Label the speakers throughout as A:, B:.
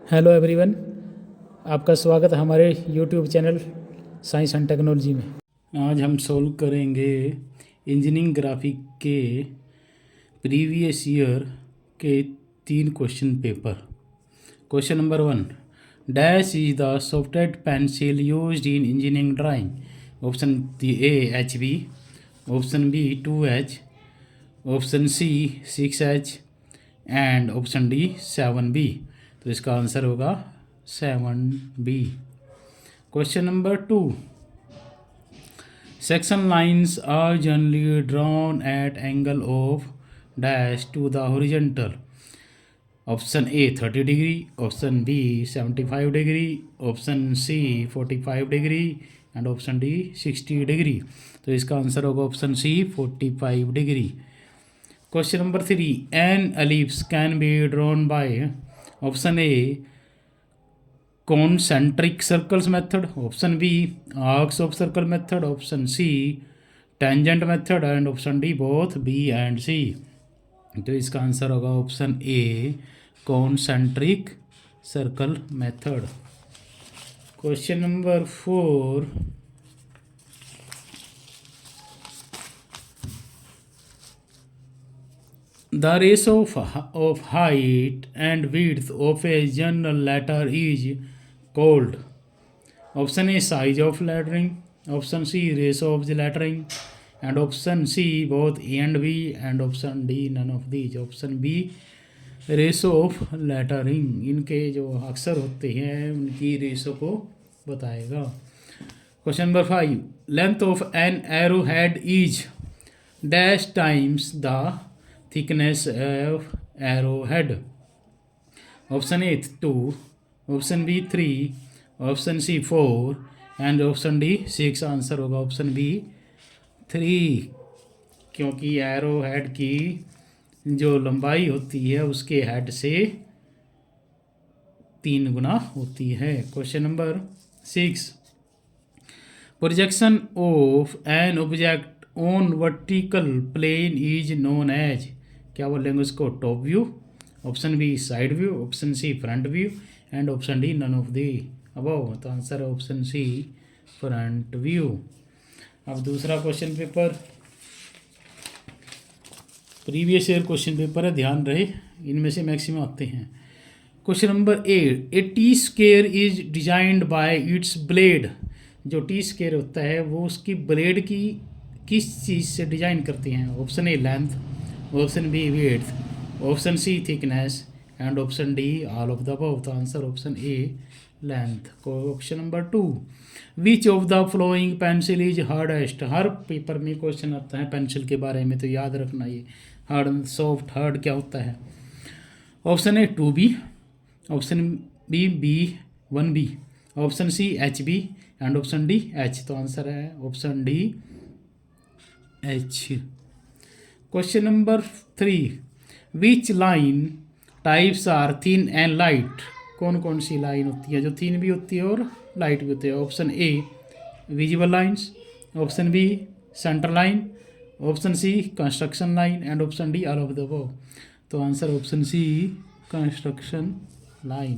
A: Hello everyone, आपका स्वागत है हमारे YouTube channel science and technology में। आज हम सोल्व करेंगे इंजीनियरिंग ग्राफिक के प्रीवियस ईयर के 3 question paper. Question number 1, dash is the software pencil used in engineering drawing. Option A HB, option B 2H, option C 6H and option D 7B। तो इसका answer होगा 7B। Question number 2, section lines are generally drawn at angle of dash to the horizontal. Option A 30 degree, option B 75 degree, option C 45 degree and option D 60 degree. तो इसका answer होगा option C 45 degree. Question number 3, an ellipse can be drawn by option A concentric circles method, option B arcs of circle method, option C tangent method and option D both B and C. तो इसका answer होगा option A concentric circle method। Question number 4, the ratio of height and width of a general letter is called। Option A size of lettering, option C ratio of the lettering and option C both A and B and option D none of these। Option B ratio of lettering, इनके जो अक्षर होते हैं उनकी रेशो को बताएगा। Question number 5, length of an arrow head is dash times the thickness of arrowhead। Option A 2, option B 3, option C 4 and option D 6। Answer होगा ऑप्शन बी 3, क्योंकि एरो हेड की जो लंबाई होती है उसके हेड से 3 गुना होती है। Question number 6, projection of an object on vertical plane is known as. क्या बोलेंगे उसको? Top view, option B side view, option C front view and option D none of the above. तो आंसर है option C front view. अब दूसरा क्वेश्चन paper previous year question paper है, ध्यान रहे इनमें से मैक्सिमम आते हैं। Question number 8, a T square is designed by it's blade. जो टी स्क्वेयर होता है वो उसकी ब्लेड की किस चीज़ से डिजाइन करते हैं? Option A length, option B width, option C thickness and option D all of the above. तो answer option A length. Question number 2, which of the following pencil is hardest. हर paper में question आता है pencil के बारे में, तो याद रखना ये हार्ड सॉफ्ट हार्ड क्या होता है। Option A 2B, option B 1B, option C HB and option D H। तो आंसर है option D H। Question number 3, which line types are thin and light. कौन कौन सी लाइन होती है जो थिन भी होती है और लाइट भी होती है? Option A visible lines, option B centre line, option C construction line and option D all of the above. तो answer option C construction line.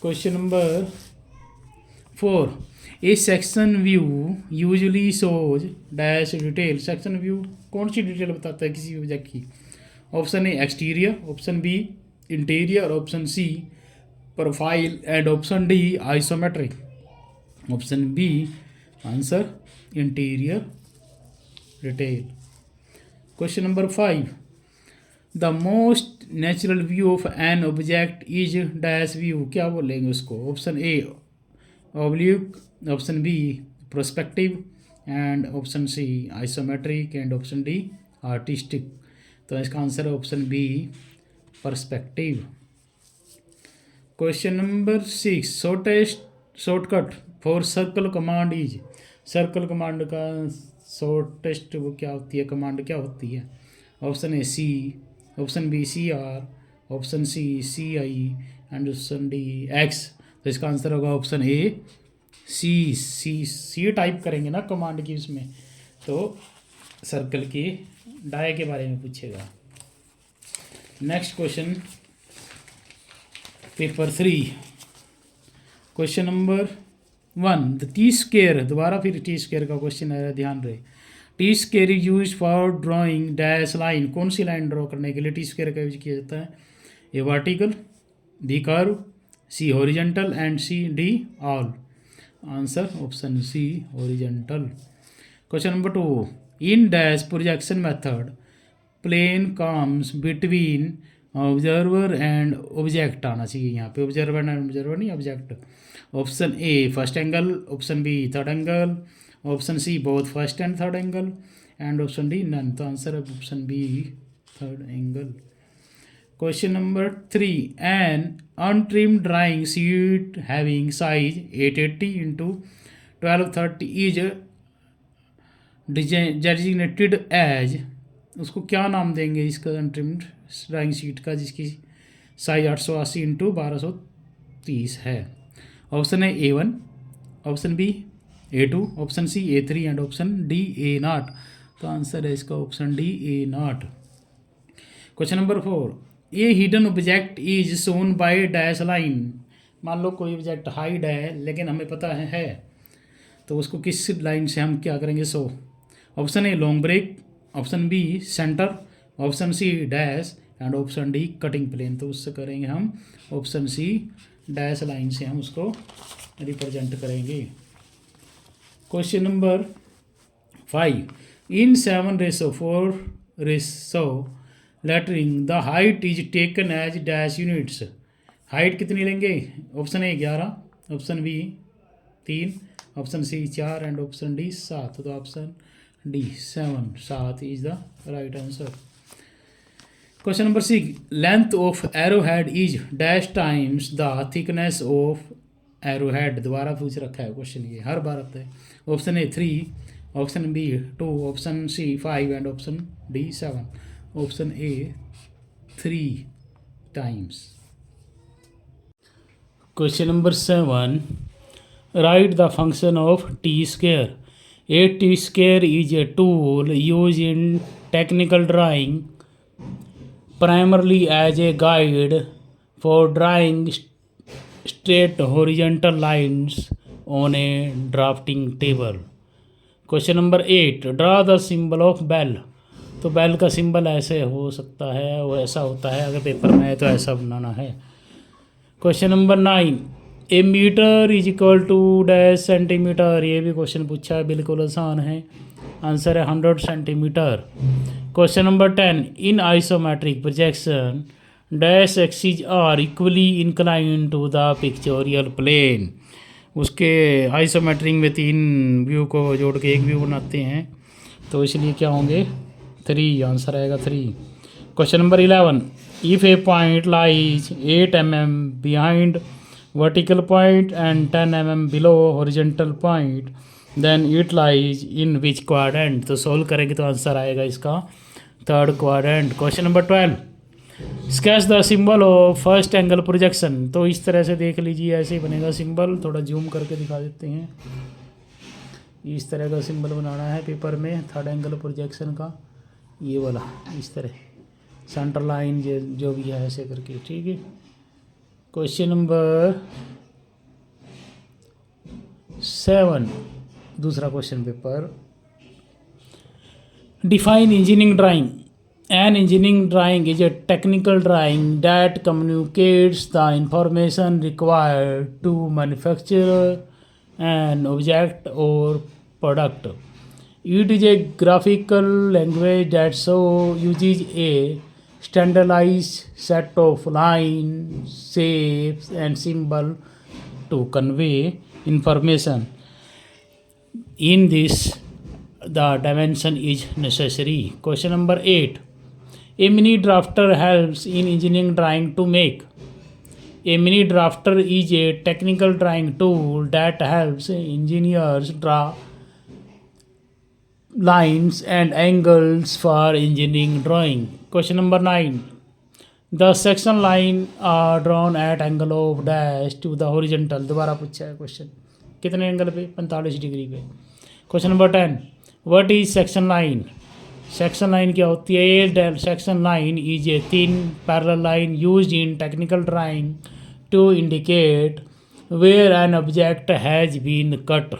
A: Question number 4, a section view usually shows dash detail. Section view कौन सी detail बताता है किसी object की? Option A exterior, option B interior, option C profile and option D isometric. Option B answer interior detail. Question number 5, the most natural view of an object is dash view. क्या बोलेंगे उसको? Option A oblique, option B prospective and option C isometric and option D artistic. तो इसका answer है option B perspective. Question number 6, shortcut for circle command is. Circle command का shortest वो क्या होती है, कमांड क्या होती है? Option A C, option B CR, option C CI and option D X। तो इसका आंसर होगा ऑप्शन ए सी टाइप करेंगे ना कमांड की उसमें, तो सर्कल के डाय के बारे में पूछेगा। Next question paper 3 question number 1 the T square, दोबारा फिर टी स्क्वायर का क्वेश्चन है, ध्यान रहे। T square is use for drawing dash line, कौन सी लाइन ड्रॉ करने के लिए टी स्क्वायर का यूज किया जाता है? A vertical, B curve, C horizontal and C D all. Answer option C horizontal. Question number 2 in dash projection method plane comes between observer and object, आना चाहिए यहाँ पे ऑब्जर्वर एंड ऑब्जर्वर नहीं object. Option A first angle, option B third angle, option C both first and third angle and option D none. तो answer है option B third angle. Question number 3 N untrimmed drawing sheet having size 880 into 1230 is designated as, उसको क्या नाम देंगे इसका untrimmed drawing sheet का जिसकी size 880 into 1230 है? ऑप्शन है A1, option B A2, option C A3 and option D A0। तो आंसर है इसका option D A0। Question number 4 a hidden object is shown by dash line, मान लो कोई ऑब्जेक्ट हाइड है लेकिन हमें पता है तो उसको किस लाइन से हम क्या करेंगे show? Option A long break, option B centre, option C dash and option D cutting plane. तो उससे करेंगे हम ऑप्शन सी डैश लाइन से हम उसको रिप्रेजेंट करेंगे। Question number 5 in 7:4 lettering the height is taken as dash units, height कितनी लेंगे? Option A 11, option B 3, option C 4 and option D 7। तो option D 7 is the right answer. Question number 6 length of arrow head is dash times the thickness of arrow head, दोबारा पूछ रखा है question, ये हर बार आता है। Option A 3, option B 2, option C 5 and option D 7। Option A 3 times. Question number 7 write the function of T square. A T square is a tool use in technical drawing primarily as a guide for drawing straight horizontal lines on a drafting table. Question number 8 draw the symbol of bell। तो bell का symbol ऐसे हो सकता है, वो ऐसा होता है, अगर पेपर में है तो ऐसा बनाना है। Question number 9 a metre is equal to dash centimetre, ये भी क्वेश्चन पूछा है, बिल्कुल आसान है, आंसर है 100 centimetre. Question number 10 in isometric projection dash axis are equally incline to the pictorial plane, उसके आइसोमेट्रिक में 3 व्यू को जोड़ के एक व्यू बनाते हैं, तो इसलिए क्या होंगे 3, आंसर आएगा 3। Question number 11 if a point lies 8 mm behind vertical point and 10 mm below horizontal point then it lies in which quadrant. तो सोल्व करेंगे तो आंसर आएगा इसका 3rd quadrant. Question number 12 sketch the symbol of first angle projection. तो इस तरह से देख लीजिए, ऐसे ही बनेगा सिंबल, थोड़ा जूम करके दिखा देते हैं। इस तरह का सिंबल बनाना है पेपर में 3rd एंगल प्रोजेक्शन का, ये वाला इस तरह सेंटर लाइन जो भी है ऐसे करके, ठीक है। क्वेश्चन नंबर 7 दूसरा क्वेश्चन paper define engineering drawing. An engineering drawing is a technical drawing that communicates the information required to manufacture an object और product. It is a graphical language that so uses a standardized set of lines, shapes and symbol to convey information. In this, the dimension is necessary. Question number 8. A mini drafter helps in engineering drawing to make. A mini drafter is a technical drawing tool that helps engineers draw lines and angles for engineering drawing. Question number 9. The section line are drawn at angle of dash to the horizontal। दोबारा पूछा है question, कितने angle पे? 45 degree पे। Question number 10 what is section line. Section line क्या होती है? Section line is a thin parallel line used in technical drawing to indicate where an object has been cut.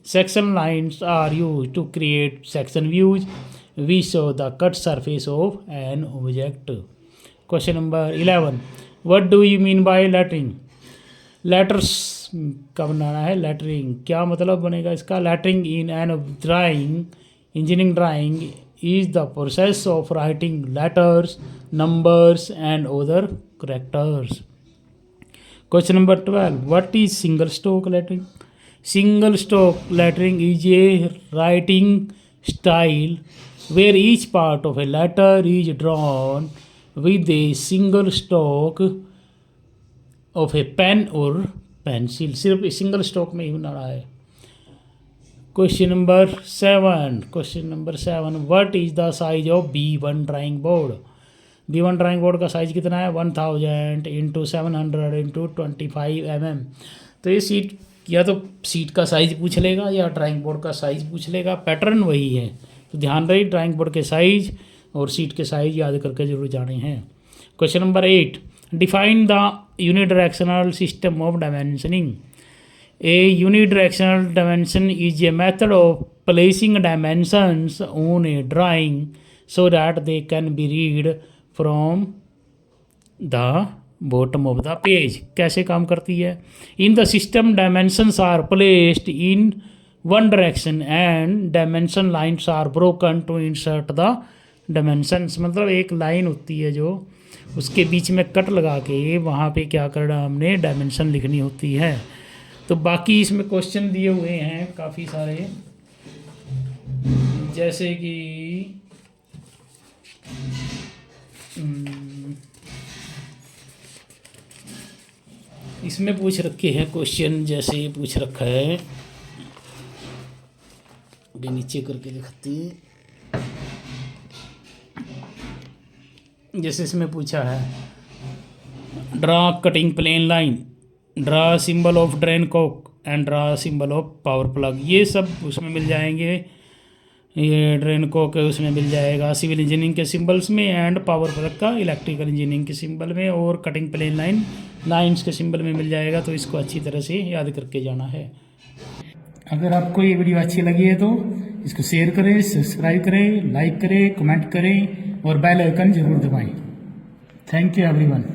A: Section lines are used to create section views which show the cut surface of an object. Question number 11. What do you mean by lettering? Letters का बनाना है. Lettering क्या मतलब बनेगा इसका? Lettering in an drawing, engineering drawing is the process of writing letters, numbers and other characters. Question number 12. What is single stroke lettering? Single stroke lettering is a writing style where each part of a letter is drawn with a single stroke of a pen or pencil. सिर्फ single stroke में ही बना रहा है. Question number 7. What is the size of B1 drawing board? B1 drawing board का size कितना है? 1000 into 700 into 25 mm. तो ये सीट या तो सीट का साइज़ पूछ लेगा या ड्राइंग बोर्ड का साइज़ पूछ लेगा. पैटर्न वही है, तो ध्यान रहे ड्राइंग बोर्ड के साइज़ और सीट के साइज़ याद करके जरूर जाने हैं. Question number 8. Define the unidirectional system of dimensioning. A unidirectional dimension is a method of placing dimensions on a drawing so that they can be read from the bottom of the page. कैसे काम करती है? In the system, dimensions are placed in one direction and dimension lines are broken to insert the dimensions. मतलब एक line होती है जो उसके बीच में कट लगा के वहाँ पे क्या करना, हमने डायमेंशन लिखनी होती है. तो बाकी इसमें क्वेश्चन दिए हुए हैं काफ़ी सारे, जैसे कि इसमें पूछ रखे हैं क्वेश्चन, जैसे ये पूछ रखा है, अभी नीचे करके दिखाती है. जैसे इसमें पूछा है draw cutting plane line, draw symbol of drain cock and draw symbol of power plug. ये सब उसमें मिल जाएंगे. ये ड्रेन कॉक है उसमें मिल जाएगा सिविल इंजीनियरिंग के सिंबल्स में, एंड पावर प्लग का इलेक्ट्रिकल इंजीनियरिंग के सिंबल में, और कटिंग प्लेन लाइंस के सिंबल में मिल जाएगा. तो इसको अच्छी तरह से याद करके जाना है. अगर आपको ये वीडियो अच्छी लगी है तो इसको शेयर करें, सब्सक्राइब करें, लाइक करें, कमेंट करें और बेल आइकन जरूर दबाएं. Thank you everyone.